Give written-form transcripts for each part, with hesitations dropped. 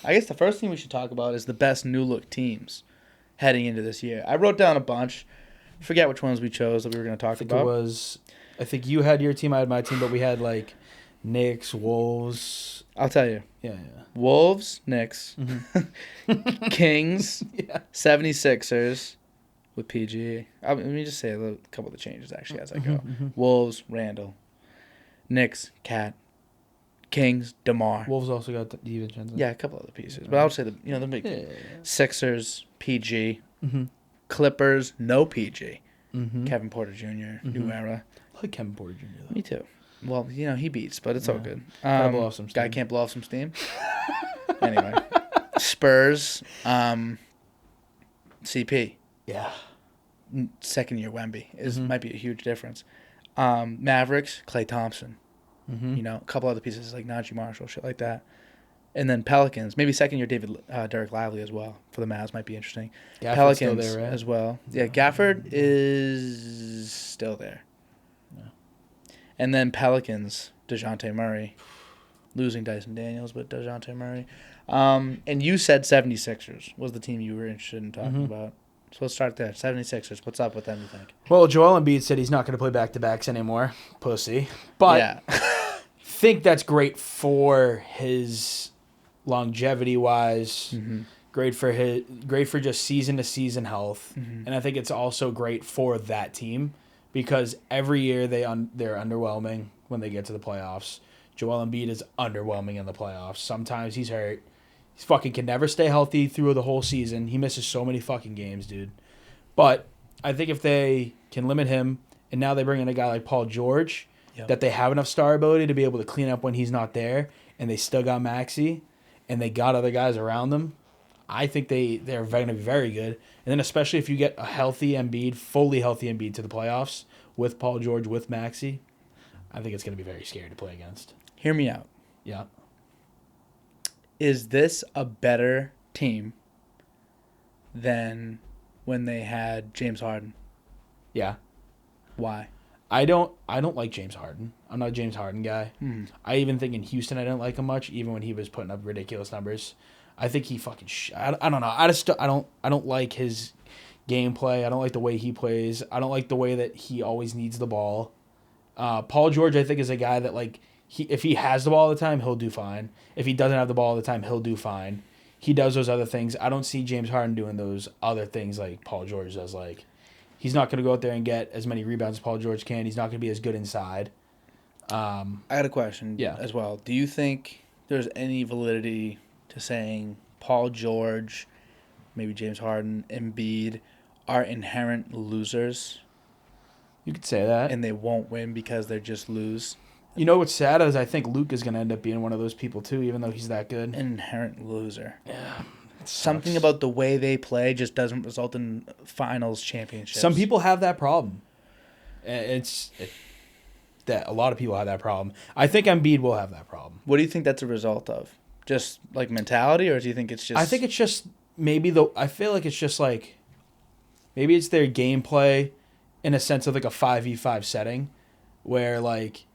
I guess the first thing we should talk about is the best new look teams heading into this year. I wrote down a bunch. Forget which ones we chose that we were going to talk about. I think you had your team, I had my team, but we had like Knicks, Wolves. I'll tell you. Yeah. Wolves, Knicks, Kings, 76ers with PG. Let me just say a couple of the changes actually as I go. Wolves, Randall. Knicks, Cat. Kings, DeMar. Wolves also got DiVincenzo. Yeah, a couple other pieces. But I would say the big Sixers, PG. Clippers, no PG. Kevin Porter Jr., new era. I like Kevin Porter Jr. though. Me too. Well, he beats, but it's all good. Gotta blow off some steam. Guy can't blow off some steam. Anyway, Spurs, CP. Yeah. Second year Wemby might be a huge difference. Mavericks, Klay Thompson. A couple other pieces like Najee Marshall, shit like that. And then Pelicans, maybe second year Derek Lively as well for the Mavs might be interesting. Gafford's Pelicans still there, right? as well. Yeah, Gafford is still there. Yeah. And then Pelicans, DeJounte Murray. Losing Dyson Daniels, but DeJounte Murray. And you said 76ers was the team you were interested in talking about. So let's start there. 76ers, what's up with them, you think? Well, Joel Embiid said he's not going to play back-to-backs anymore. Pussy. But think that's great for his longevity-wise. Great for just season-to-season health. And I think it's also great for that team because every year they're underwhelming when they get to the playoffs. Joel Embiid is underwhelming in the playoffs. Sometimes he's hurt. He fucking can never stay healthy through the whole season. He misses so many fucking games, dude. But I think if they can limit him, and now they bring in a guy like Paul George, that they have enough star ability to be able to clean up when he's not there, and they still got Maxey, and they got other guys around them, I think they're going to be very good. And then especially if you get a healthy Embiid, fully healthy Embiid to the playoffs with Paul George, with Maxey, I think it's going to be very scary to play against. Hear me out. Yeah. Is this a better team than when they had James Harden? Yeah. Why? I don't like James Harden. I'm not a James Harden guy. I even think in Houston I didn't like him much, even when he was putting up ridiculous numbers. I think he fucking I don't know. I don't like his gameplay. I don't like the way he plays. I don't like the way that he always needs the ball. Paul George, I think, is a guy that like if he has the ball all the time, he'll do fine. If he doesn't have the ball all the time, he'll do fine. He does those other things. I don't see James Harden doing those other things like Paul George does. Like, he's not going to go out there and get as many rebounds as Paul George can. He's not going to be as good inside. I got a question as well. Do you think there's any validity to saying Paul George, maybe James Harden, Embiid are inherent losers? You could say that. And they won't win because they're just lose? You know what's sad is I think Luke is going to end up being one of those people too, even though he's that good. An inherent loser. Yeah. Something about the way they play just doesn't result in finals championships. Some people have that problem. That a lot of people have that problem. I think Embiid will have that problem. What do you think that's a result of? Just like mentality, or do you think it's just? I think it's just I feel like it's just like maybe it's their gameplay in a sense of like a 5v5 setting where like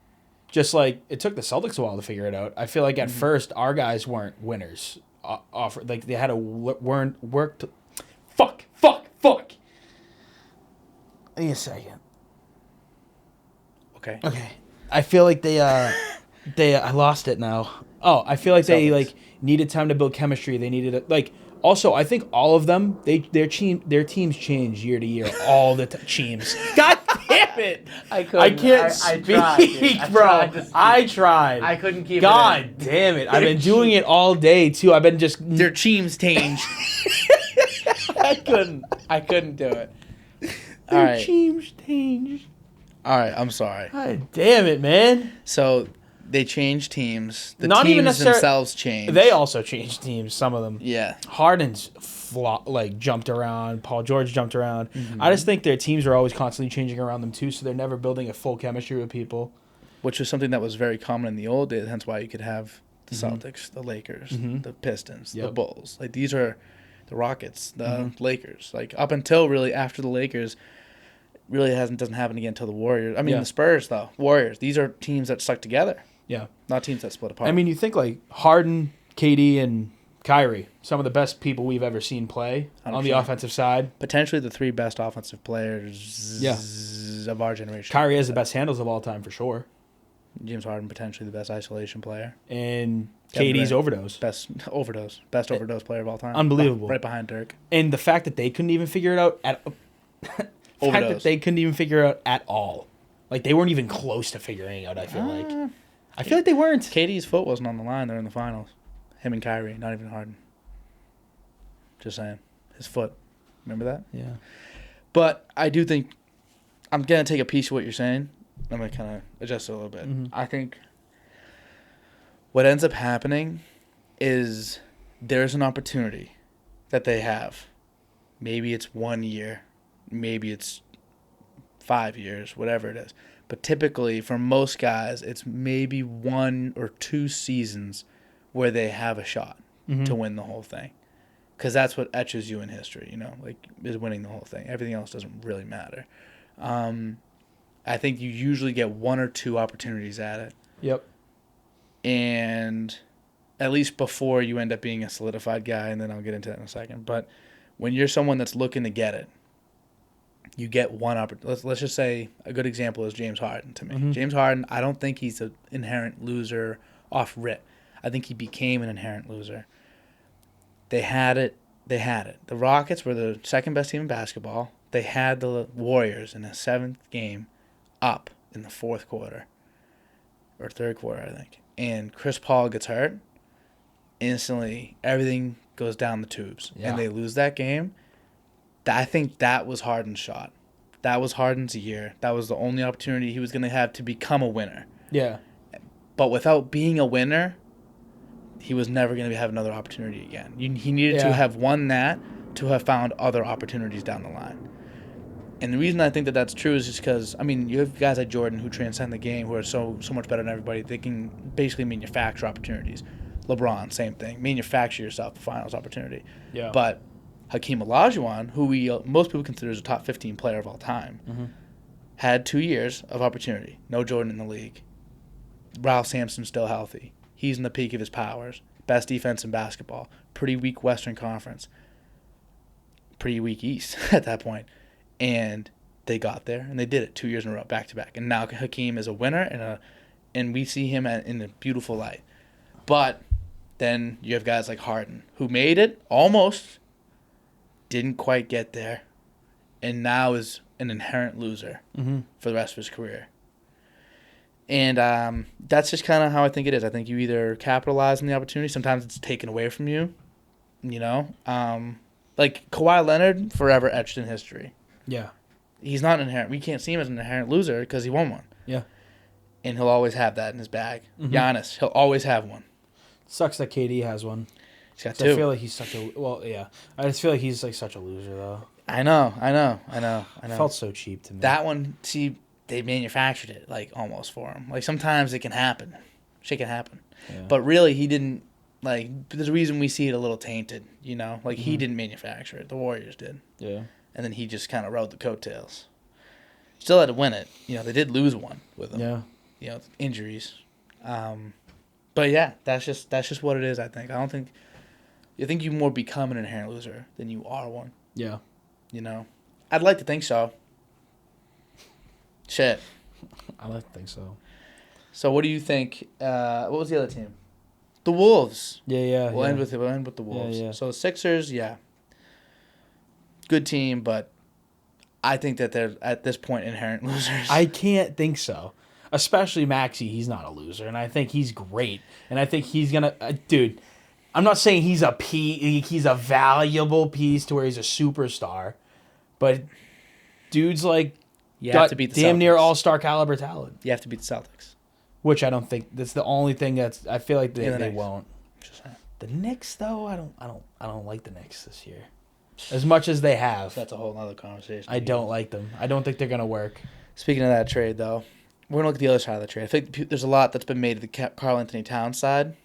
just like it took the Celtics a while to figure it out. I feel like at first our guys weren't winners. Like they had to work to fuck. Give me a second. Okay. I feel like they I lost it now. Oh, I feel like they like needed time to build chemistry. They needed also I think all of them their teams change year to year all the teams. God damn it! I can't speak, bro. I tried. I couldn't keep God it. Damn it! I've been doing it all day too. I've been just their teams change. I couldn't do it. Their teams change. All right, I'm sorry. God damn it, man. So they changed teams. The Not teams even themselves changed. They also changed teams, some of them. Yeah. Harden's jumped around. Paul George jumped around. I just think their teams are always constantly changing around them too, so they're never building a full chemistry with people. Which was something that was very common in the old days, hence why you could have the Celtics, the Lakers, the Pistons, the Bulls. Like these are the Rockets, the Lakers. Like up until really after the Lakers, really doesn't happen again until the Warriors. I mean the Spurs though. Warriors. These are teams that stuck together. Yeah. Not teams that split apart. I mean, you think like Harden, KD, and Kyrie, some of the best people we've ever seen play 100%. On the offensive side. Potentially the 3 best offensive players of our generation. Kyrie has the best handles of all time for sure. James Harden, potentially the best isolation player. And KD's overdose. Best overdose player of all time. Unbelievable. Right behind Dirk. And the fact that they couldn't even figure it out at all. Like, they weren't even close to figuring it out, I feel like. I feel like they weren't. KD's foot wasn't on the line. They're in the finals. Him and Kyrie, not even Harden. Just saying. His foot. Remember that? Yeah. But I do think I'm going to take a piece of what you're saying. I'm going to kind of adjust it a little bit. Mm-hmm. I think what ends up happening is there's an opportunity that they have. Maybe it's 1 year. Maybe it's 5 years, whatever it is. But typically, for most guys, it's maybe 1 or 2 seasons where they have a shot to win the whole thing. Because that's what etches you in history, is winning the whole thing. Everything else doesn't really matter. I think you usually get 1 or 2 opportunities at it. Yep. And at least before you end up being a solidified guy, and then I'll get into that in a second. But when you're someone that's looking to get it, you get one opportunity. Let's just say a good example is James Harden to me. Mm-hmm. James Harden, I don't think he's an inherent loser off rip. I think he became an inherent loser. They had it. The Rockets were the second best team in basketball. They had the Warriors in the 7th game up in the 4th quarter. Or 3rd quarter, I think. And Chris Paul gets hurt. Instantly, everything goes down the tubes. Yeah. And they lose that game. I think that was Harden's shot. That was Harden's year. That was the only opportunity he was going to have to become a winner. Yeah. But without being a winner, he was never going to have another opportunity again. He needed to have won that to have found other opportunities down the line. And the reason I think that that's true is just because, you have guys like Jordan who transcend the game, who are so much better than everybody. They can basically manufacture opportunities. LeBron, same thing. Manufacture yourself a finals opportunity. Yeah. But Hakeem Olajuwon, who most people consider as a top 15 player of all time, had 2 years of opportunity. No Jordan in the league. Ralph Sampson's still healthy. He's in the peak of his powers. Best defense in basketball. Pretty weak Western Conference. Pretty weak East at that point. And they got there, and they did it 2 years in a row, back to back. And now Hakeem is a winner, and we see him in a beautiful light. But then you have guys like Harden, who made it almost, didn't quite get there, and now is an inherent loser for the rest of his career. And that's just kind of how I think it is. I think you either capitalize on the opportunity. Sometimes it's taken away from you, Like Kawhi Leonard, forever etched in history. Yeah. He's not an inherent. We can't see him as an inherent loser because he won one. Yeah. And he'll always have that in his bag. Giannis, he'll always have one. Sucks that KD has one. He's got 2. I feel like he's such a... Well, yeah. I just feel like he's like such a loser, though. I know. It felt so cheap to me. That one, see... They manufactured it, almost for him. Sometimes it can happen. Shit can happen. Yeah. But really, he didn't, there's a reason we see it a little tainted, He didn't manufacture it. The Warriors did. Yeah. And then he just kind of rode the coattails. Still had to win it. They did lose one with him. Yeah. Injuries. But, yeah, that's just what it is, I think. I think you more become an inherent loser than you are one. Yeah. I'd like to think so. Shit. I like to think so. So what do you think? What was the other team? The Wolves. Yeah. We'll end with the Wolves. Yeah. So the Sixers, good team, but I think that they're at this point inherent losers. I can't think so. Especially Maxey, he's not a loser, and I think he's great. And I think he's gonna, dude. I'm not saying he's a valuable piece to where he's a superstar, but dude's you have to beat the damn Celtics. near all-star caliber talent. You have to beat the Celtics. Which I don't think that's the only thing that's I feel like they won't. The Knicks though, I don't like the Knicks this year. As much as they have. That's a whole other conversation. I don't like them. I don't think they're gonna work. Speaking of that trade though, we're gonna look at the other side of the trade. I think there's a lot that's been made to the Karl Anthony Towns side.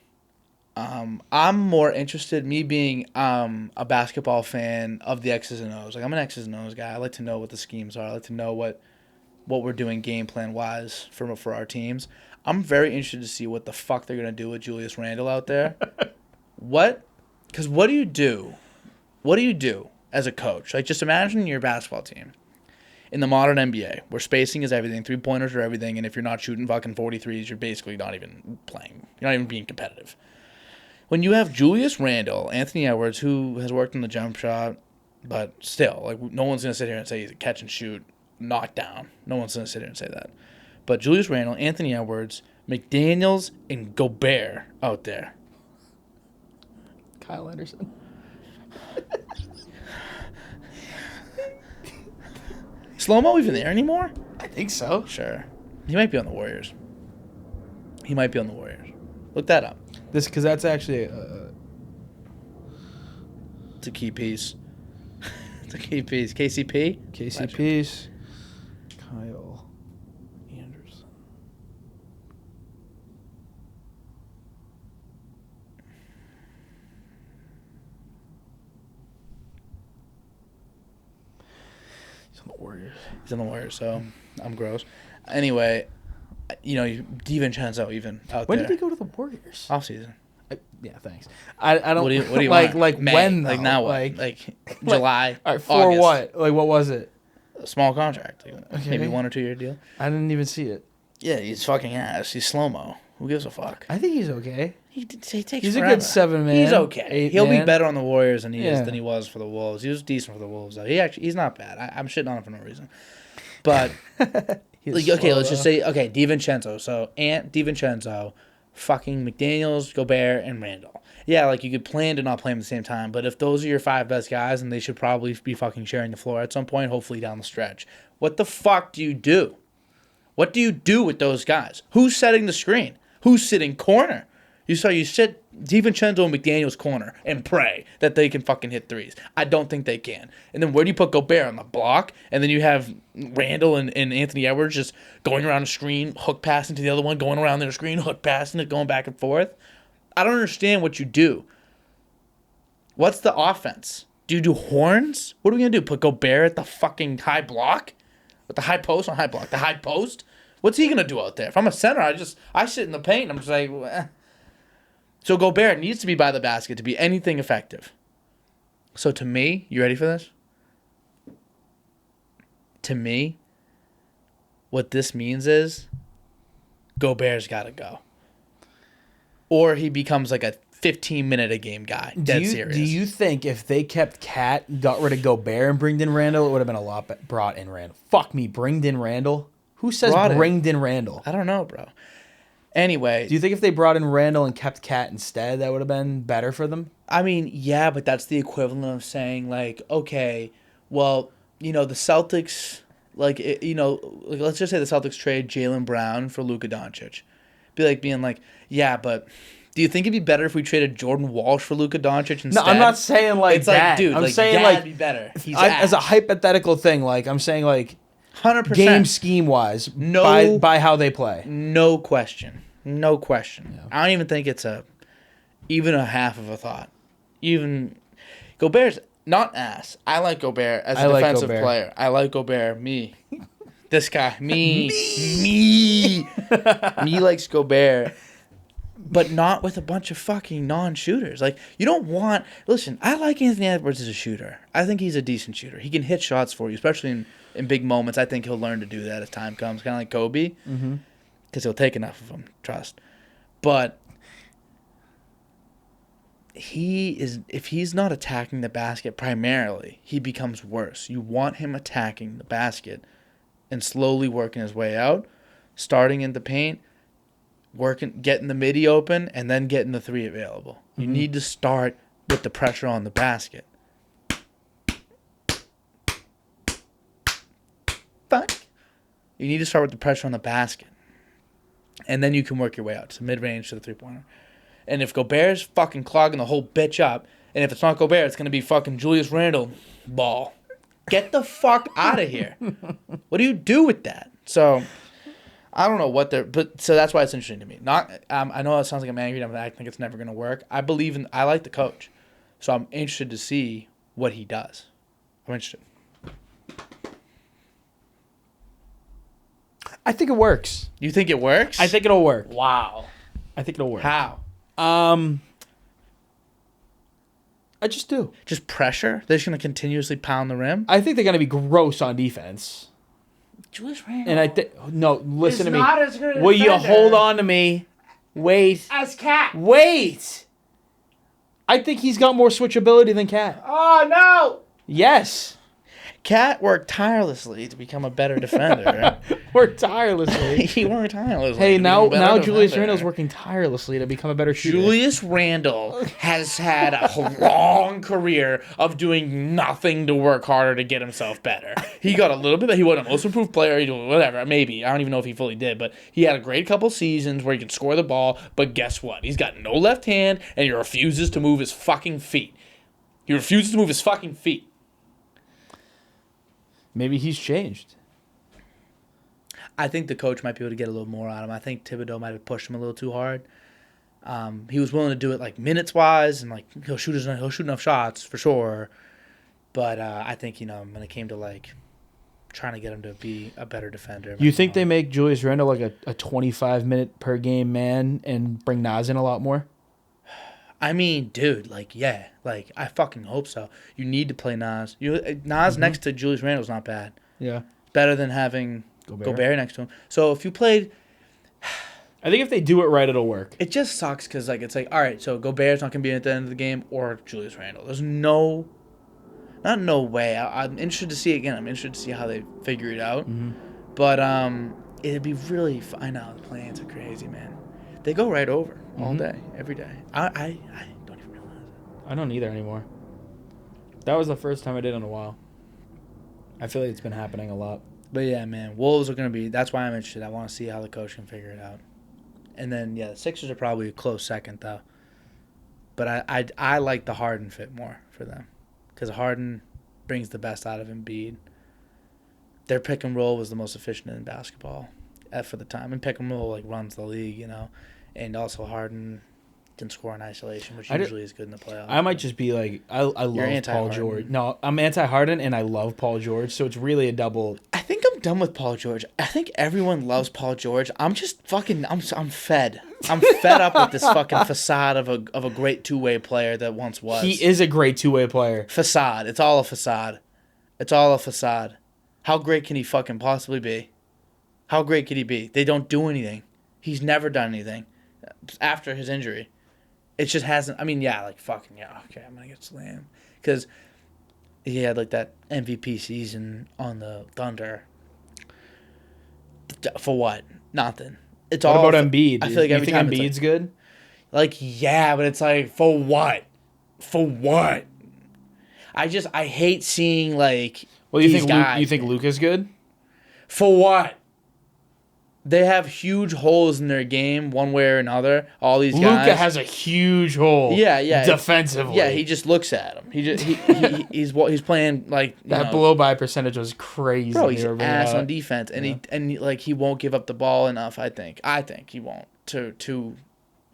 I'm more interested, me being a basketball fan of the X's and O's. I'm an X's and O's guy. I like to know what the schemes are. I like to know what we're doing game plan wise for our teams. I'm very interested to see what the fuck they're gonna do with Julius Randle out there. What Because what do you do? What do you do as a coach? Like, just imagine your basketball team in the modern NBA, where spacing is everything, 3-pointers are everything, and if you're not shooting fucking 43s, you're basically not even playing. You're not even being competitive. When you have Julius Randle, Anthony Edwards, who has worked in the jump shot, but still, like, no one's going to sit here and say he's a catch and shoot, knockdown. No one's going to sit here and say that. But Julius Randle, Anthony Edwards, McDaniels, and Gobert out there. Kyle Anderson. Slow-mo even there anymore? I think so. Sure. He might be on the Warriors. Look that up. Because that's actually it's a key piece. KCP? KCP's Kyle Anderson. He's on the Warriors. So I'm gross. Anyway, DiVincenzo even out when there. When did he go to the Warriors? Off season. Yeah, thanks. I don't. What do you like want? like May. when though? Like now what? Like July. All right, for August. what? Like what was it? A small contract. Okay. Maybe 1 or 2 year deal. I didn't even see it. Yeah, he's fucking ass. He's slow-mo. Who gives a fuck? I think he's okay. He takes He's forever. a good 7-man. He's okay. He'll be better on the Warriors than he was for the Wolves. He was decent for the Wolves though. He's not bad. I'm shitting on him for no reason. But let's just say DiVincenzo. So DiVincenzo, fucking McDaniels, Gobert, and Randall. Yeah, like you could plan to not play them at the same time, but if those are your 5 best guys, then they should probably be fucking sharing the floor at some point, hopefully down the stretch. What the fuck do you do? What do you do with those guys? Who's setting the screen? Who's sitting corner? You sit DiVincenzo and McDaniels corner and pray that they can fucking hit threes. I don't think they can. And then where do you put Gobert? On the block? And then you have Randall and Anthony Edwards just going around the screen, hook passing to the other one, going around their screen, hook passing it, going back and forth. I don't understand what you do. What's the offense? Do you do horns? What are we going to do? Put Gobert at the fucking high block? With the high post on high block? The high post? What's he going to do out there? If I'm a center, I sit in the paint and I'm just like... Eh. So Gobert needs to be by the basket to be anything effective. So to me, you ready for this? To me, what this means is Gobert's got to go. Or he becomes like a 15-minute-a-game guy. Dead serious. Do you think if they kept Cat, got rid of Gobert, and bringed in Randall, it would have been a lot brought in Randall? Fuck me, bringed in Randall? Who says bringed in Randall? I don't know, bro. Anyway. Do you think if they brought in Randall and kept Cat instead, that would have been better for them? I mean, yeah, but that's the equivalent of saying, like, okay, well, the Celtics, like, let's just say the Celtics trade Jaylen Brown for Luka Doncic. Being like, yeah, but do you think it'd be better if we traded Jordan Walsh for Luka Doncic instead? No, I'm not saying like it's that. Like, dude, I'm like, saying that'd be better. As a hypothetical thing, like I'm saying like 100%. Game scheme wise, by how they play. No question. Yeah. I don't even think it's even a half of a thought. Even Gobert's not ass. I like Gobert as a defensive player. I like Gobert. Me. This guy. Me likes Gobert. But not with a bunch of fucking non-shooters. Like, you don't want... Listen, I like Anthony Edwards as a shooter. I think he's a decent shooter. He can hit shots for you, especially in big moments. I think he'll learn to do that as time comes. Kind of like Kobe. Because he'll take enough of them. Trust. But if he's not attacking the basket primarily, he becomes worse. You want him attacking the basket and slowly working his way out, starting in the paint, getting the midi open, and then getting the 3 available. You need to start with the pressure on the basket. Fuck. You need to start with the pressure on the basket. And then you can work your way out to mid-range to the 3-pointer. And if Gobert's fucking clogging the whole bitch up, and if it's not Gobert, it's going to be fucking Julius Randle ball. Get the fuck out of here. What do you do with that? So... I don't know what so that's why it's interesting to me. I know it sounds like I'm angry. I think it's never going to work. I like the coach. So I'm interested to see what he does. I'm interested. I think it works. You think it works? I think it'll work. Wow. I think it'll work. How? I just do. Just pressure? They're just going to continuously pound the rim? I think they're going to be gross on defense. Julius Randle. And I think... No, listen to me. Not as good a Will you defender hold on to me? Wait. as Cat. Wait. I think he's got more switchability than Cat. Oh, no. Yes. Cat worked tirelessly to become a better defender. Worked tirelessly. He worked tirelessly. Hey, now Julius defender. Randle's working tirelessly to become a better shooter. Julius Randle has had a long career of doing nothing to work harder to get himself better. He got a little bit, he wasn't a most improved player, whatever, maybe. I don't even know if he fully did, but he had a great couple seasons where he could score the ball, but guess what? He's got no left hand, and he refuses to move his fucking feet. He refuses to move his fucking feet. Maybe he's changed. I think the coach might be able to get a little more out of him. I think Thibodeau might have pushed him a little too hard. He was willing to do it like minutes wise, and like he'll shoot enough shots for sure. But I think when it came to like trying to get him to be a better defender, You think they make Julius Randle like a 25-minute per game man and bring Nas in a lot more? I mean, dude, like, yeah, like, I fucking hope so. You need to play Nas. Nas next to Julius Randle is not bad. Yeah. Better than having Gobert next to him. So if you played... I think if they do it right, it'll work. It just sucks because, like, it's like, all right, so Gobert's not going to be at the end of the game or Julius Randle. There's no way. I'm interested to see it again. I'm interested to see how they figure it out. Mm-hmm. But it'd be really... I know, the plans are crazy, man. They go right over all day, every day. I don't even realize it. I don't either anymore. That was the first time I did in a while. I feel like it's been happening a lot. But yeah, man, Wolves are going to be... That's why I'm interested. I want to see how the coach can figure it out. And then, yeah, the Sixers are probably a close second, though. But I like the Harden fit more for them. Because Harden brings the best out of Embiid. Their pick and roll was the most efficient in basketball for the time. And pick and roll, like, runs the league, And also Harden can score in isolation, which usually is good in the playoffs. I might just be like, I love Paul George. No, I'm anti-Harden, and I love Paul George, so it's really a double... I think I'm done with Paul George. I think everyone loves Paul George. I'm just fucking... I'm fed. I'm fed up with this fucking facade of a great two-way player that once was. He is a great two-way player. Facade. It's all a facade. It's all a facade. How great can he fucking possibly be? How great could he be? They don't do anything. He's never done anything after his injury. It just hasn't. I mean, yeah, like fucking yeah. Okay, I'm gonna get slammed because he had like that MVP season on the Thunder. For what? Nothing. It's what all. What about Embiid? I feel like you every think time Embiid's like, good? Like yeah, but it's like for what? For what? I hate seeing like. Well, you think Luka's good? For what? They have huge holes in their game, one way or another. All these guys. Luka has a huge hole. Yeah. Defensively. Yeah, he just looks at him. He's playing like that blow by percentage was crazy. Bro, he's ass on defense, and he won't give up the ball enough. I think he won't to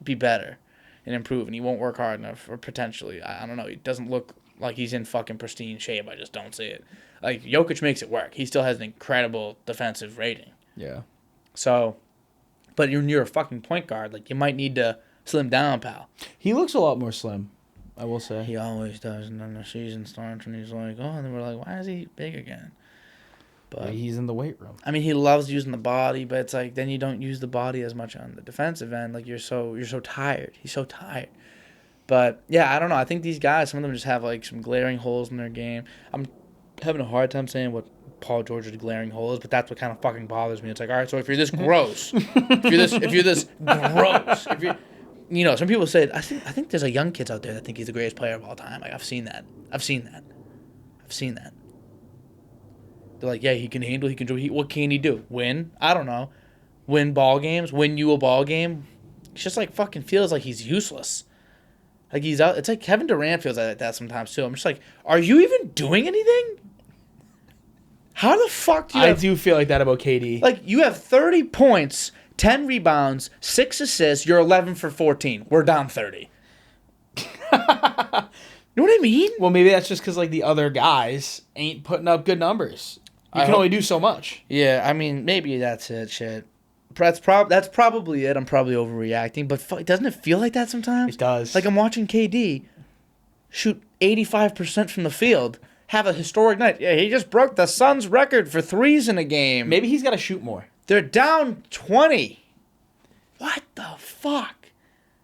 be better and improve, and he won't work hard enough. Or potentially, I don't know. He doesn't look like he's in fucking pristine shape. I just don't see it. Like Jokic makes it work. He still has an incredible defensive rating. Yeah. So, but you're a fucking point guard. Like, you might need to slim down, pal. He looks a lot more slim, I will say. He always does. And then the season starts, and he's like, oh, and then we're like, why is he big again? But he's in the weight room. I mean, he loves using the body, but it's like, then you don't use the body as much on the defensive end. Like, you're so tired. He's so tired. But, yeah, I don't know. I think these guys, some of them just have, like, some glaring holes in their game. I'm having a hard time saying what Paul George's glaring holes, but that's what kind of fucking bothers me. It's like, all right, so if you're this gross, if you're this gross, some people say, I think there's young kids out there that think he's the greatest player of all time. Like I've seen that. They're like, yeah, he can handle, he can do. What can he do? Win? I don't know. Win ball games? Win you a ball game? It's just like fucking feels like he's useless. Like he's out. It's like Kevin Durant feels like that sometimes too. I'm just like, are you even doing anything? How the fuck do you I do feel like that about KD. Like, you have 30 points, 10 rebounds, 6 assists, you're 11 for 14. We're down 30. You know what I mean? Well, maybe that's just because, like, the other guys ain't putting up good numbers. You can only do so much. Yeah, I mean, maybe that's it, shit. That's probably it. I'm probably overreacting. But doesn't it feel like that sometimes? It does. Like, I'm watching KD shoot 85% from the field, have a historic night. Yeah, he just broke the Suns' record for threes in a game. Maybe he's got to shoot more. They're down 20. What the fuck?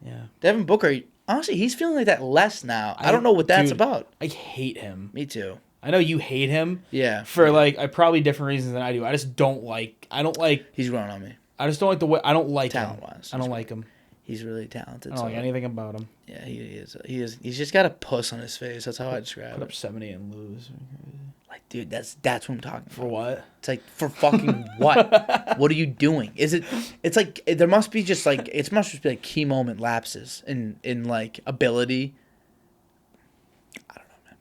Yeah. Devin Booker, honestly, he's feeling like that less now. I don't know what that's about. I hate him. Me too. I know you hate him. Yeah. For probably different reasons than I do. I just don't like. He's growing on me. I just don't like the way. I don't like Talent-wise. I don't like him. He's really talented. I don't like anything about him. Yeah, he is. He's just got a puss on his face. That's how I describe it. Put up 70 and lose. Like, dude, that's what I'm talking about. For what? It's like, for fucking what? What are you doing? It's like, there must be just like, it must just be like key moment lapses in like ability. I don't know, man.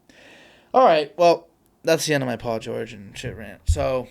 All right, well, that's the end of my Paul George and shit rant. So